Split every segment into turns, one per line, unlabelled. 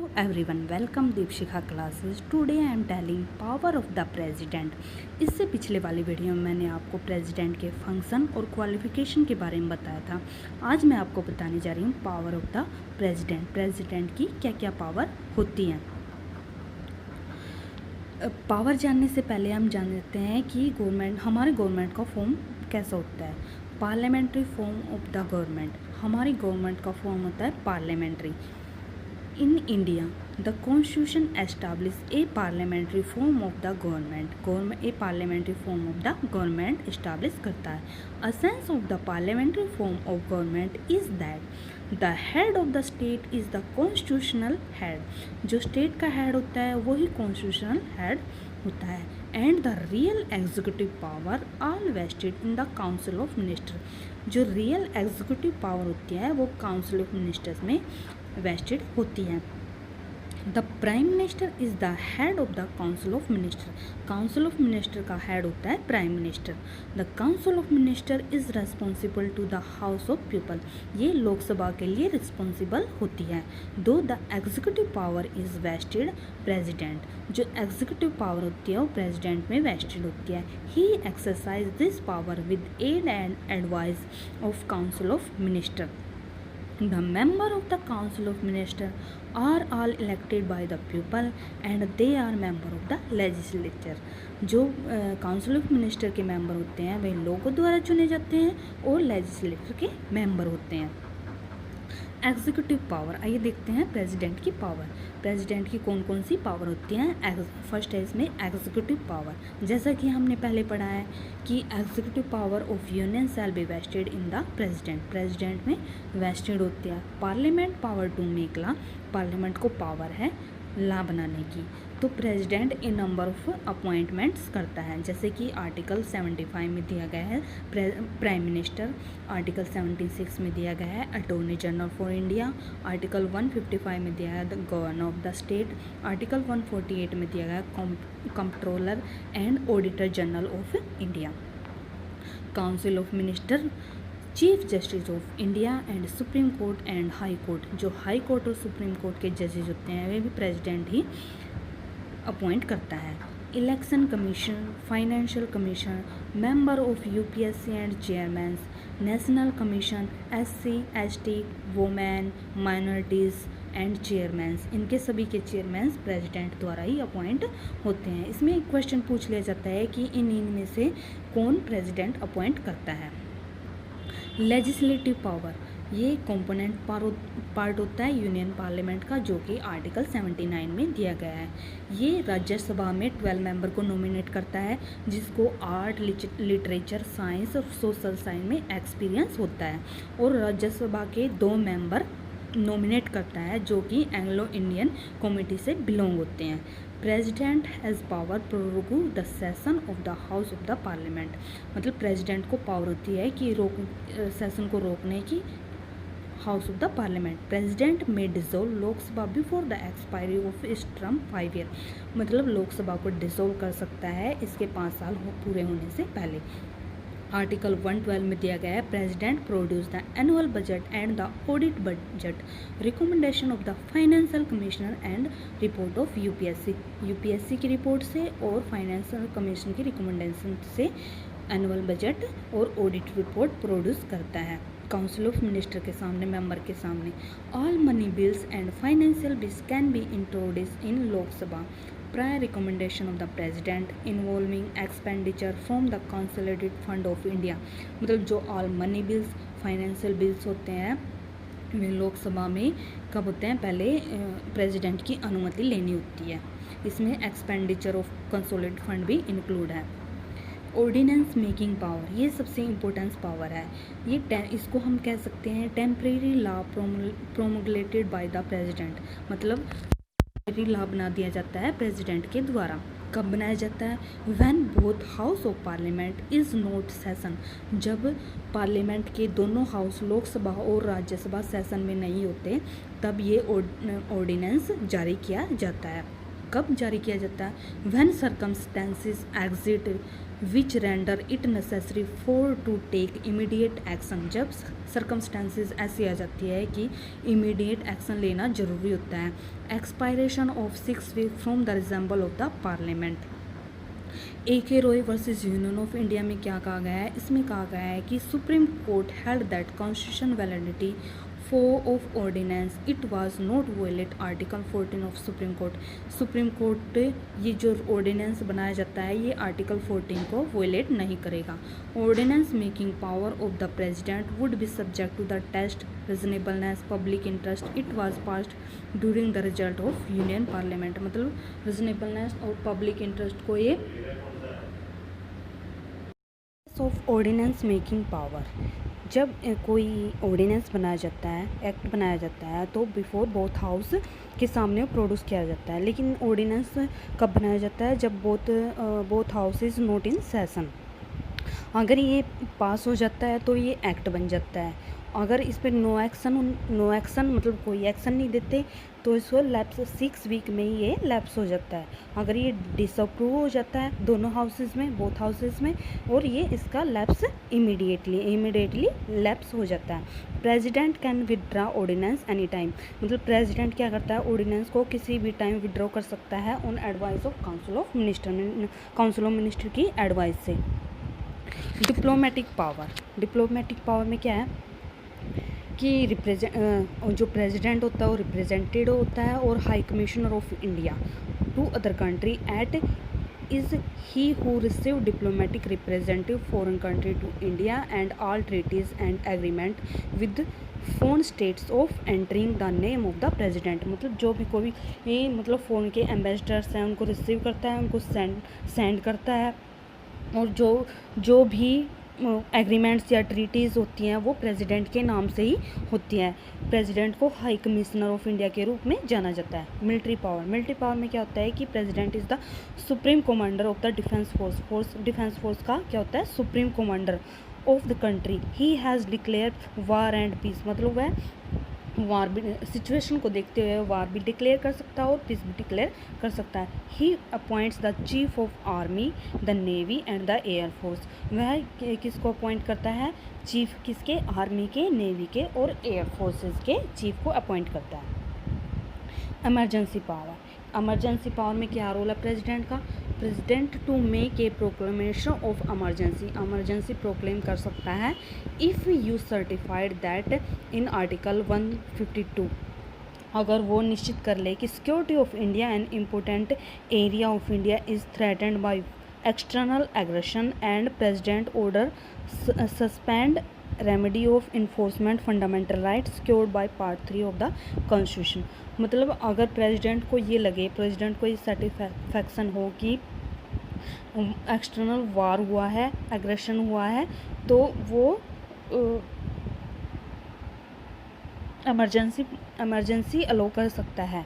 Hello everyone, welcome Deepshikha classes. Today I am telling power of the president. इससे पिछले वाली video में मैंने आपको प्रेसिडेंट के फंक्शन और क्वालिफिकेशन के बारे में बताया था। आज मैं आपको बताने जा रही हूँ power of the president. President की क्या क्या पावर होती हैं। पावर जानने से पहले हम जान लेते हैं कि हमारे गवर्नमेंट का फॉर्म कैसा होता है। Parliamentary form of the government. हमारी गवर्नमेंट का फॉर्म होता है parliamentary. In India, the Constitution establishes a parliamentary form of the government. A parliamentary form of the government establish करता है। Essence of the parliamentary form of government is that the head of the state is the constitutional head. जो state का head होता है वही constitutional head होता है। And the real executive power all vested in the council of minister. जो real executive power होती है वो council of ministers में वेस्टेड होती है। The prime minister is the head of the council of minister. Council of minister का head होता है prime minister. The council of minister is responsible to the house of people. ये लोकसभा के लिए responsible होती है। Though the executive power is vested president. जो executive power होती है वो प्रेजिडेंट में वेस्टेड होती है। He exercise this power with aid and advice of council of minister. The member of the Council of Ministers are all elected by the people and they are member of the legislature. जो council of minister के member होते हैं वे लोगों द्वारा चुने जाते हैं और लेजिस्लेटर के मेंबर होते हैं। एग्जीक्यूटिव पावर, आइए देखते हैं प्रेसिडेंट की पावर। प्रेसिडेंट की कौन कौन सी पावर होती हैं। फर्स्ट है इसमें एग्जीक्यूटिव पावर। जैसा कि हमने पहले पढ़ा है कि executive power of union shall be vested in the president. President में वेस्टेड होती है। Parliament power to make law. Parliament को पावर है लॉ बनाने की। तो president in number of appointments करता है। जैसे कि आर्टिकल 75 में दिया गया है प्राइम मिनिस्टर। आर्टिकल 76 में दिया गया है attorney general for India. Article 155 में दिया है the governor of the state. Article 148 में दिया गया है controller and auditor general of India. Council of minister, chief justice of India and supreme court and high court. जो हाई कोर्ट और supreme court के जजेस होते हैं वे भी प्रेसिडेंट ही अपॉइंट करता है। Election commission, financial commission, member of UPSC and chairman, national commission, SC, ST, women, minorities and chairman's, इनके सभी के चेयरमैन्स प्रेसिडेंट द्वारा ही अपॉइंट होते हैं। इसमें एक क्वेश्चन पूछ लिया जाता है कि इनमें से कौन प्रेसिडेंट अपॉइंट करता है। लेजिस्लेटिव पावर, ये कंपोनेंट पार्ट होता है यूनियन पार्लियामेंट का जो कि आर्टिकल 79 में दिया गया है। ये राज्यसभा में 12 मेंबर को नॉमिनेट करता है जिसको आर्ट, लिटरेचर, साइंस और सोशल साइंस में एक्सपीरियंस होता है। और राज्यसभा के 2 मेंबर नॉमिनेट करता है जो कि एंग्लो इंडियन कम्युनिटी से बिलोंग होते हैं। President has power prorogue the session of the house of the parliament. मतलब प्रेसिडेंट को पावर होती है कि सेशन को रोकने की house of the parliament. President may dissolve Lok Sabha before the expiry of its term 5 year. मतलब लोकसभा को डिसॉल्व कर सकता है इसके 5 साल पूरे होने से पहले। आर्टिकल 112 में दिया गया है president produce the annual budget and the audit budget, recommendation of the financial commissioner and report of UPSC की रिपोर्ट से और फाइनेंशियल कमीशन की रिकमेंडेशन से एनुअल बजट और ऑडिट रिपोर्ट प्रोड्यूस करता है। काउंसिल ऑफ मिनिस्टर के सामने, मेंबर के सामने, all money bills and financial bills can be introduce in Lok Sabha prior recommendation of the president involving expenditure from the consolidated fund of India. मतलब जो all money bills, financial bills होते हैं वे लोकसभा में कब होते हैं, पहले प्रेसिडेंट की अनुमति लेनी होती है। इसमें एक्सपेंडिचर ऑफ कंसोलिडेटेड फंड भी इंक्लूड है। ऑर्डिनेंस मेकिंग पावर, ये सबसे इम्पोर्टेंस पावर है। ये इसको हम कह सकते हैं temporary law promulgated by the president. मतलब लॉ बना दिया जाता है प्रेसिडेंट के द्वारा। कब बनाया जाता है, when both house of parliament is not session. जब पार्लियामेंट के दोनों हाउस, लोकसभा और राज्यसभा सेशन में नहीं होते तब ये ऑर्डिनेंस जारी किया जाता है। कब जारी किया जाता है? When circumstances exist which render it necessary for to take immediate action. जब सर्कमस्टेंसेस ऐसी आ जाती है कि इमीडिएट एक्शन लेना ज़रूरी होता है। Expiration of 6 week from the reassembly of the parliament. AK Roy versus union of India में क्या कहा गया है? इसमें कहा गया है कि supreme court held that constitution validity of ordinance it was not violate article 14 of supreme court. Supreme court ये जो ऑर्डिनेंस बनाया जाता है ये आर्टिकल 14 को वायलेट नहीं करेगा। Ordinance making power of the president would be subject to the test reasonableness public interest it was passed during the result of union parliament. मतलब रीजनेबलनेस और पब्लिक इंटरेस्ट को ये ऑफ ऑर्डिनेंस मेकिंग पावर। जब कोई ordinance बनाया जाता है, act बनाया जाता है, तो बिफोर बोथ हाउस के सामने प्रोड्यूस किया जाता है। लेकिन ऑर्डिनेंस कब बनाया जाता है? जब both house is not in session. अगर ये पास हो जाता है तो ये एक्ट बन जाता है। अगर इस पर नो एक्शन मतलब कोई एक्शन नहीं देते तो इसको लैप्स 6 वीक में ही ये लैप्स हो जाता है। अगर ये डिसअप्रूव हो जाता है दोनों हाउसेस में, बोथ हाउसेस में, और ये इसका लैप्स इमीडिएटली लैप्स हो जाता है। President can withdraw ordinance any time. मतलब प्रेसिडेंट क्या करता है? ऑर्डिनेंस को किसी भी टाइम विदड्रॉ कर सकता है on advice of council of minister की एडवाइस से। डिप्लोमेटिक पावर में क्या है कि जो प्रेसिडेंट होता है वो रिप्रेजेंटेड होता है और high commissioner of India to other country at is he who receive diplomatic representative foreign country to India and all treaties and agreement with foreign states of entering the name of the president. मतलब जो भी कोई मतलब phone के ambassadors हैं उनको receive करता है, उनको सेंड करता है, और जो भी एग्रीमेंट्स या ट्रीटीज़ होती हैं वो प्रेसिडेंट के नाम से ही होती हैं। प्रेसिडेंट को हाई कमिश्नर ऑफ इंडिया के रूप में जाना जाता है। मिलिट्री पावर में क्या होता है कि president is the supreme commander of the defence force का क्या होता है? Supreme commander of the country. He has declare war and peace. मतलब वह वार भी सिचुएशन को देखते हुए वार भी डिक्लेयर कर सकता है और पीस भी डिक्लेयर कर सकता है। He appoints the chief of army, the navy and the air force. वह किसको अपॉइंट करता है? चीफ किसके? आर्मी के, नेवी के और एयर फोर्सेस के चीफ को अपॉइंट करता है। इमरजेंसी पावर में क्या रोल है प्रेसिडेंट का? President to make a proclamation of emergency proclaim कर सकता है if you certified that in article 152। अगर वो निश्चित कर ले कि security of India and important area of India is threatened by external aggression and president order suspend remedy of enforcement fundamental rights secured by part 3 of the constitution. मतलब अगर president को ये सेटिस्फैक्शन हो कि एक्सटर्नल वार हुआ है, aggression हुआ है, तो वो इमरजेंसी अलो कर सकता है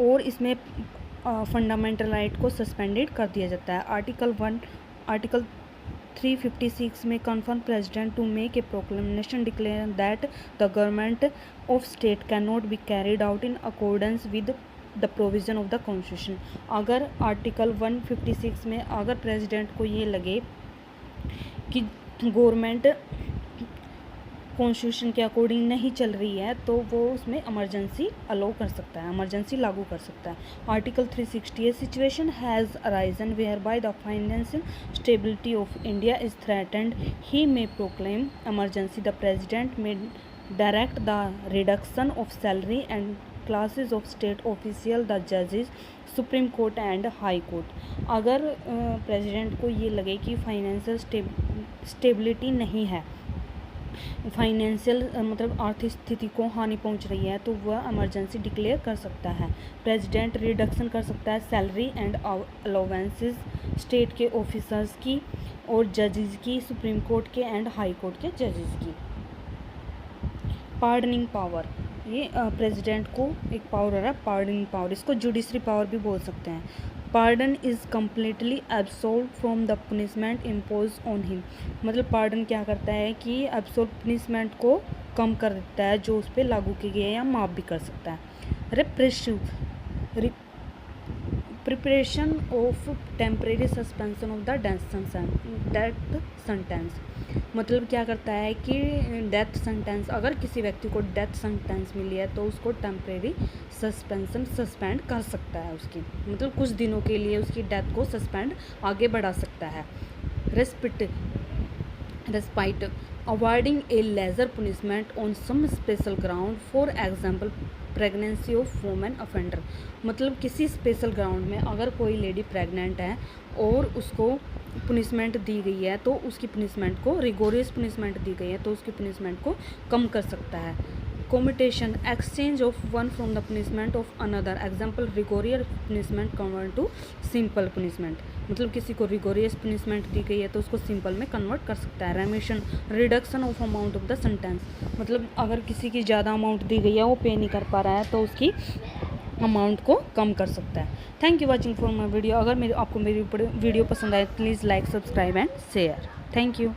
और इसमें फंडामेंटल राइट को सस्पेंडेड कर दिया जाता है। आर्टिकल 356 में confirm president to make a proclamation declare that the government of state can not be carried out in accordance with the provision of the constitution. अगर आर्टिकल 156 में अगर प्रेसिडेंट को ये लगे कि गवर्नमेंट कॉन्स्टिट्यूशन के अकॉर्डिंग नहीं चल रही है तो वो उसमें इमरजेंसी अलो कर सकता है, इमरजेंसी लागू कर सकता है। Article 360 situation has arisen whereby the financial stability of India is threatened he may proclaim emergency. The president may direct the reduction of salary and classes of state official, the जजेस, supreme court and high court. अगर president को ये लगे कि financial stability नहीं है, financial मतलब आर्थिक स्थिति को हानि पहुंच रही है, तो वह इमरजेंसी डिक्लेयर कर सकता है। प्रेसिडेंट रिडक्शन कर सकता है सैलरी एंड अलाउंसेस स्टेट के ऑफिसर्स की और जजेस की, सुप्रीम कोर्ट के एंड हाई कोर्ट के जजेस की। पार्डनिंग पावर, ये प्रेसिडेंट को एक पावर है पार्डनिंग पावर, इसको जुडिशरी पावर भी बोल सकते हैं। Pardon is completely absolve from the punishment impose on him. मतलब पार्डन क्या करता है कि एब्सोल्व पनिशमेंट को कम कर देता है जो उस पर लागू की गई है या माफ़ भी कर सकता है। Preparation of temporary suspension of the death sentence, मतलब क्या करता है कि डेथ सेंटेंस, अगर किसी व्यक्ति को डेथ सेंटेंस मिली है तो उसको टेम्परेरी सस्पेंड कर सकता है, उसकी मतलब कुछ दिनों के लिए उसकी डेथ को सस्पेंड आगे बढ़ा सकता है। Respite avoiding a lesser punishment on some special ground, for example pregnancy of women offender, मतलब किसी स्पेशल ग्राउंड में अगर कोई लेडी प्रेग्नेंट है और उसको पनिशमेंट दी गई है तो उसकी पनिशमेंट को, रिगोरियस पनिशमेंट दी गई है तो उसकी पनिशमेंट को कम कर सकता है। Commutation exchange of one from the punishment of another, example rigorous punishment convert to simple punishment, मतलब किसी को रिगोरियस पनिशमेंट दी गई है तो उसको सिंपल में कन्वर्ट कर सकता है। रेमिशन reduction of amount of the sentence, मतलब अगर किसी की ज़्यादा अमाउंट दी गई है वो पे नहीं कर पा रहा है तो उसकी अमाउंट को कम कर सकता है। Thank you watching for my video. अगर आपको मेरी वीडियो पसंद आए please like, subscribe and share. Thank you.